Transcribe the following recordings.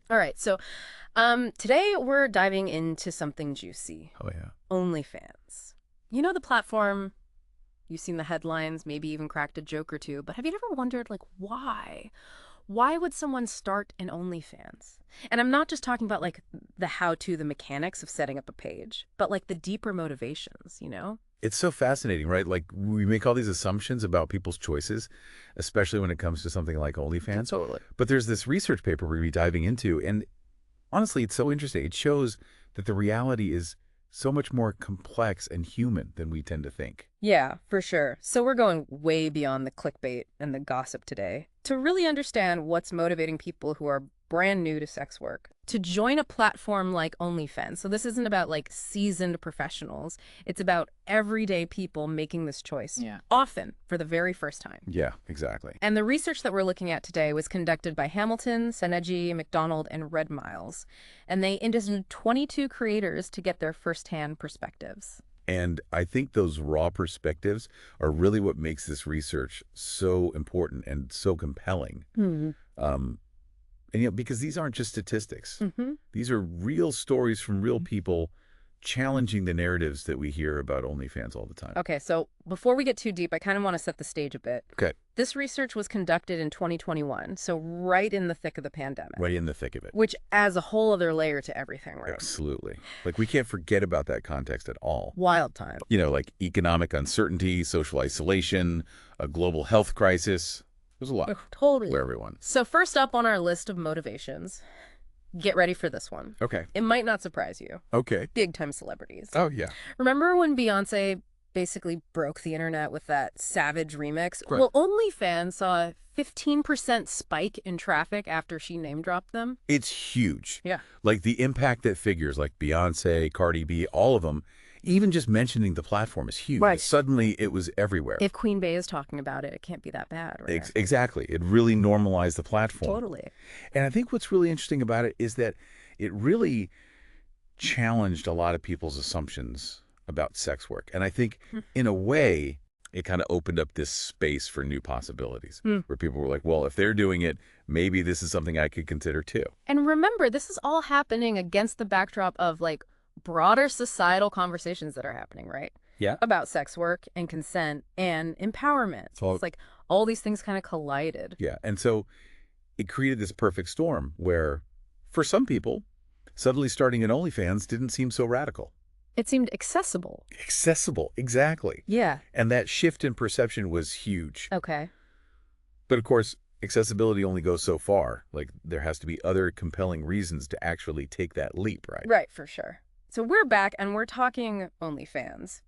All right, so today we're diving into something juicy. Oh, yeah. OnlyFans. You know the platform, you've seen the headlines, maybe even cracked a joke or two, but have you ever wondered, like, why? Why would someone start an OnlyFans? And I'm not just talking about, like, the how-to, the mechanics of setting up a page, but, like, the deeper motivations, you know? It's so fascinating, right? Like, we make all these assumptions about people's choices, especially when it comes to something like OnlyFans. Totally. But there's this research paper we're going to be diving into, and honestly, it's so interesting. It shows that the reality is so much more complex and human than we tend to think. Yeah, for sure. So we're going way beyond the clickbait and the gossip today to really understand what's motivating people who are brand new to sex work to join a platform like OnlyFans. So this isn't about like seasoned professionals. It's about everyday people making this choice, Yeah. often for the very first time. Yeah, exactly. And the research that we're looking at today was conducted by Hamilton, SundAI, McDonald, and Red Miles. And they interviewed 22 creators to get their firsthand perspectives. And I think those raw perspectives are really what makes this research so important and so compelling. Um, and, because these aren't just statistics. Mm-hmm. These are real stories from real people challenging the narratives that we hear about OnlyFans all the time. Okay, so before we get too deep, I kind of want to set the stage a bit. Okay. This research was conducted in 2021, so right in the thick of the pandemic, Right in the thick of it. which adds a whole other layer to everything, right? Absolutely. Like, we can't forget about that context at all. Wild time. Like economic uncertainty, social isolation, a global health crisis. There's a lot Totally. for everyone. So first up on our list of motivations, get ready for this one. Okay. It might not surprise you. Okay. Big-time celebrities. Oh, yeah. Remember when Beyonce basically broke the internet with that Savage remix? Right. Well, OnlyFans saw a 15% spike in traffic after she name-dropped them. It's huge. Yeah. Like, the impact that figures like Beyonce, Cardi B, all of them, even just mentioning the platform is huge. Right. Suddenly, it was everywhere. If Queen Bey is talking about it, it can't be that bad, right? Exactly. It really normalized the platform. Totally. And I think what's really interesting about it is that it really challenged a lot of people's assumptions about sex work. And I think, in a way, it kind of opened up this space for new possibilities where people were like, well, if they're doing it, maybe this is something I could consider too. And remember, this is all happening against the backdrop of like broader societal conversations that are happening, right? Yeah. About sex work and consent and empowerment. So- It's like all these things kind of collided. Yeah. And so it created this perfect storm where, for some people, suddenly starting an OnlyFans didn't seem so radical. It seemed accessible. Accessible, exactly. Yeah. And that shift in perception was huge. Okay. But of course, accessibility only goes so far. Like, there has to be other compelling reasons to actually take that leap, right? Right, for sure. So we're back and we're talking OnlyFans.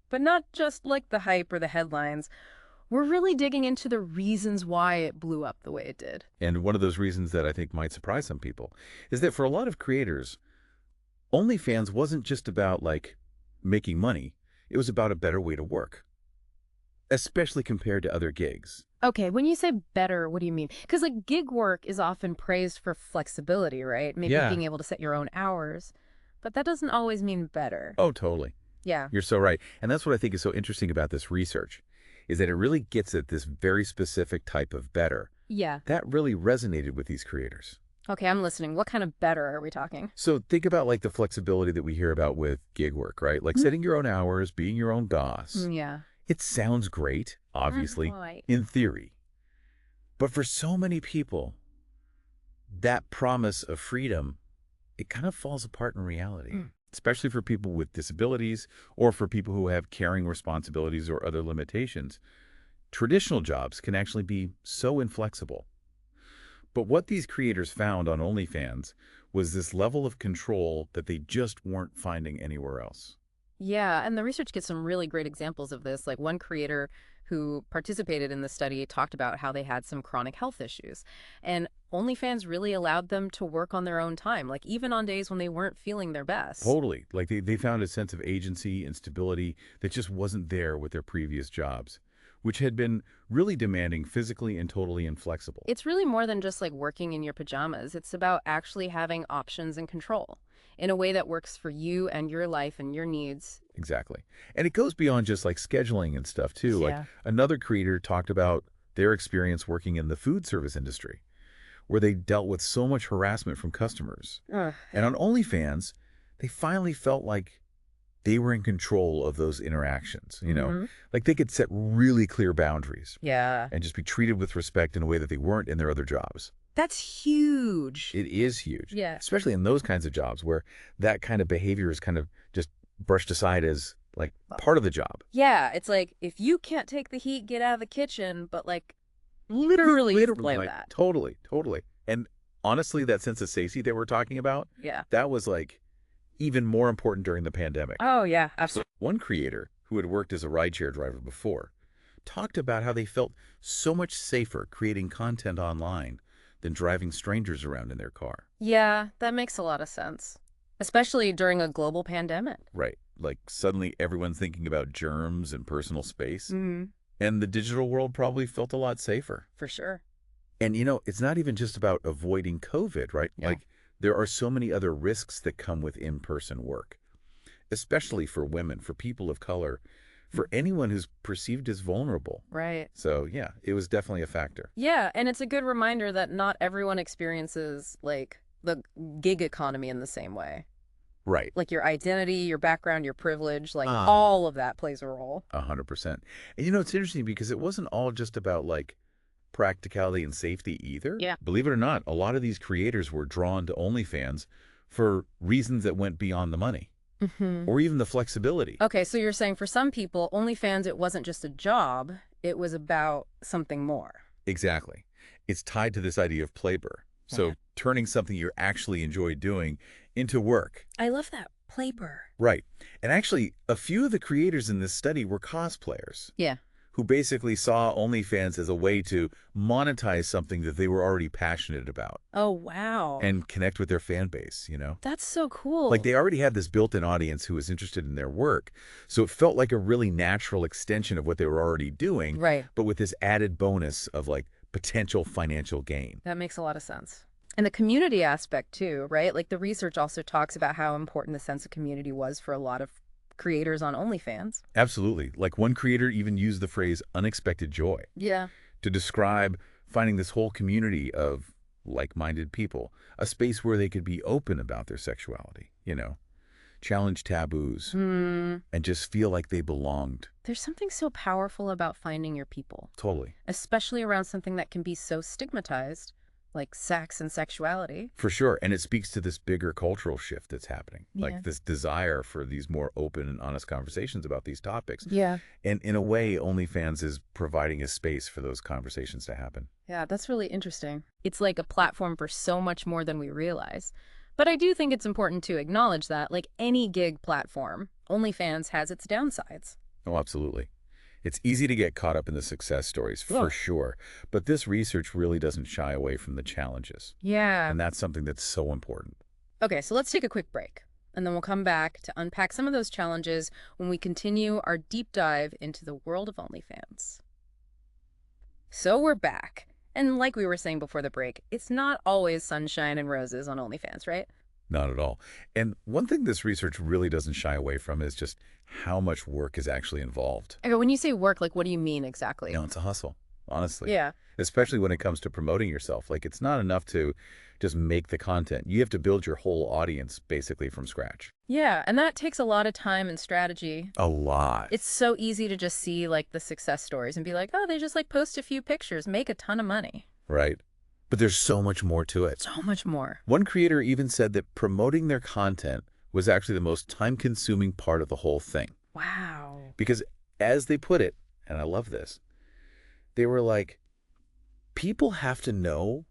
But not just like the hype or the headlines. We're really digging into the reasons why it blew up the way it did. And one of those reasons that I think might surprise some people is that for a lot of creators, OnlyFans wasn't just about, like, making money. It was about a better way to work, especially compared to other gigs. Okay, when you say better, what do you mean? Because like gig work is often praised for flexibility, right? Maybe Yeah. being able to set your own hours. But that doesn't always mean better. Oh, totally. Yeah. You're so right. And that's what I think is so interesting about this research, is that it really gets at this very specific type of better. Yeah. That really resonated with these creators. Okay, I'm listening. What kind of better are we talking? So think about, like, the flexibility that we hear about with gig work, right? Like setting your own hours, being your own boss. Yeah. It sounds great, obviously, Right. in theory. But for so many people, that promise of freedom, it kind of falls apart in reality, especially for people with disabilities or for people who have caring responsibilities or other limitations. Traditional jobs can actually be so inflexible. But what these creators found on OnlyFans was this level of control that they just weren't finding anywhere else. Yeah, and the research gives some really great examples of this. Like one creator who participated in the study talked about how they had some chronic health issues. And OnlyFans really allowed them to work on their own time, like even on days when they weren't feeling their best. Totally. Like they found a sense of agency and stability that just wasn't there with their previous jobs, which had been really demanding physically and totally inflexible. It's really more than just like working in your pajamas. It's about actually having options and control in a way that works for you and your life and your needs. Exactly. And it goes beyond just like scheduling and stuff too. Yeah. Like another creator talked about their experience working in the food service industry, where they dealt with so much harassment from customers. Ugh. And on OnlyFans, they finally felt like they were in control of those interactions, Like they could set really clear boundaries Yeah. and just be treated with respect in a way that they weren't in their other jobs. That's huge. It is huge, Yeah. especially in those kinds of jobs where that kind of behavior is kind of just brushed aside as like part of the job. Yeah, it's like, if you can't take the heat, get out of the kitchen, but like literally explain like, that. Totally, totally. And honestly, that sense of safety that we're talking about, Yeah. that was like even more important during the pandemic. Oh, yeah, So absolutely. one creator who had worked as a rideshare driver before talked about how they felt so much safer creating content online than driving strangers around in their car. Yeah, that makes a lot of sense, especially during a global pandemic. Right. Like suddenly everyone's thinking about germs and personal space. Mm-hmm. And the digital world probably felt a lot safer. For sure. And it's not even just about avoiding COVID, right? Yeah. Like there are so many other risks that come with in-person work, especially for women, for people of color, for anyone who's perceived as vulnerable. Right. So yeah, it was definitely a factor. Yeah, and it's a good reminder that not everyone experiences like the gig economy in the same way. Right. Like your identity, your background, your privilege, like Ah. all of that plays a role. 100%. And it's interesting because it wasn't all just about like practicality and safety either. Yeah. Believe it or not, a lot of these creators were drawn to OnlyFans for reasons that went beyond the money Mm-hmm. or even the flexibility. Okay, so you're saying for some people, OnlyFans, it wasn't just a job, it was about something more. Exactly. It's tied to this idea of labor. So Yeah. turning something you actually enjoy doing into work. I love that. Labor. Right. And actually, a few of the creators in this study were cosplayers Yeah. who basically saw OnlyFans as a way to monetize something that they were already passionate about Oh, wow. and connect with their fan base, That's so cool. Like they already had this built-in audience who was interested in their work. So it felt like a really natural extension of what they were already doing, Right. but with this added bonus of like potential financial gain. That makes a lot of sense. And the community aspect too, right? Like the research also talks about how important the sense of community was for a lot of creators on OnlyFans. Absolutely. Like one creator even used the phrase unexpected joy Yeah. to describe finding this whole community of like-minded people, a space where they could be open about their sexuality, challenge taboos, and just feel like they belonged. There's something so powerful about finding your people, Totally. especially around something that can be so stigmatized, like sex and sexuality. For sure. And it speaks to this bigger cultural shift that's happening, Yeah. like this desire for these more open and honest conversations about these topics. Yeah. And in a way, OnlyFans is providing a space for those conversations to happen. Yeah, that's really interesting. It's like a platform for so much more than we realize. But I do think it's important to acknowledge that, like any gig platform, OnlyFans has its downsides. Oh, absolutely. It's easy to get caught up in the success stories, for Yeah. sure. But this research really doesn't shy away from the challenges. Yeah. And that's something that's so important. Okay, so let's take a quick break, and then we'll come back to unpack some of those challenges when we continue our deep dive into the world of OnlyFans. So we're back. And like we were saying before the break, it's not always sunshine and roses on OnlyFans, right? Not at all. And one thing this research really doesn't shy away from is just how much work is actually involved. Okay, when you say work, like what do you mean exactly? It's a hustle, honestly. Yeah. Especially when it comes to promoting yourself. Like, it's not enough to just make the content. You have to build your whole audience basically from scratch. Yeah, and that takes a lot of time and strategy. A lot. It's so easy to just see like the success stories and be like, oh, they just like post a few pictures, make a ton of money. Right. But there's so much more to it. So much more. One creator even said that promoting their content was actually the most time-consuming part of the whole thing. Wow. Because as they put it, and I love this, they were like, people have to know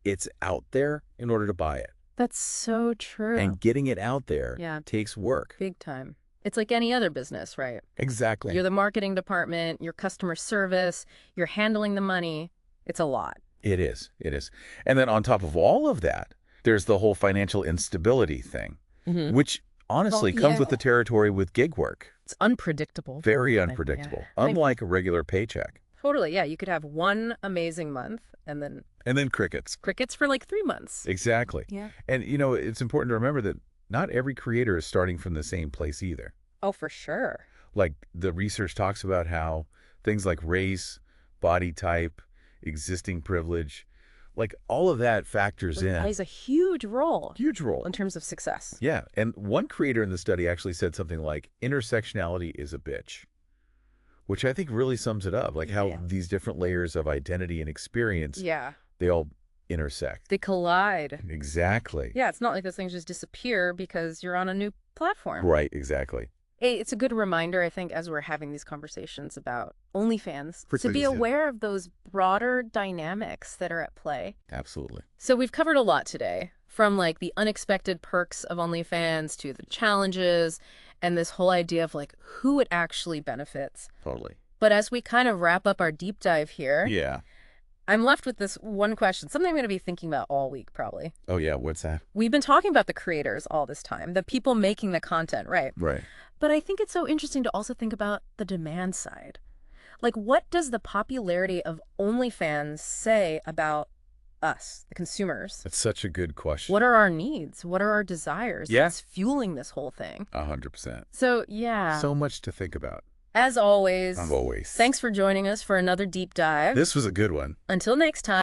it's out there in order to buy it. That's so true. And getting it out there Yeah. takes work. Big time. It's like any other business, right? Exactly. You're the marketing department, your customer service, you're handling the money. It's a lot. It is. It is. And then on top of all of that, there's the whole financial instability thing, which honestly comes with the territory with gig work. It's unpredictable. Very Yeah. unpredictable, Like- unlike a regular paycheck. Totally, yeah. You could have one amazing month and then And then crickets. crickets for like 3 months. Exactly. Yeah. And, it's important to remember that not every creator is starting from the same place either. Oh, for sure. Like the research talks about how things like race, body type, existing privilege Like, all of that factors It in. plays a huge role Huge role. in terms of success. Yeah, and one creator in the study actually said something like, intersectionality is a bitch, which I think really sums it up, like how these different layers of identity and experience, Yeah. they all intersect. They collide. Exactly. Yeah, it's not like those things just disappear because you're on a new platform. Right, exactly. It's a good reminder, I think, as we're having these conversations about OnlyFans, to be Please do. aware of those broader dynamics that are at play. Absolutely. So we've covered a lot today, from like the unexpected perks of OnlyFans to the challenges and this whole idea of like who it actually benefits. Totally. But as we kind of wrap up our deep dive here, Yeah. I'm left with this one question, something I'm going to be thinking about all week, probably. Oh, yeah, what's that? We've been talking about the creators all this time, the people making the content, right? Right. But I think it's so interesting to also think about the demand side. Like, what does the popularity of OnlyFans say about us, the consumers? That's such a good question. What are our needs? What are our desires? Yeah. That's fueling this whole thing. 100%. So, yeah. So much to think about. As always, Always. thanks for joining us for another deep dive. This was a good one. Until next time.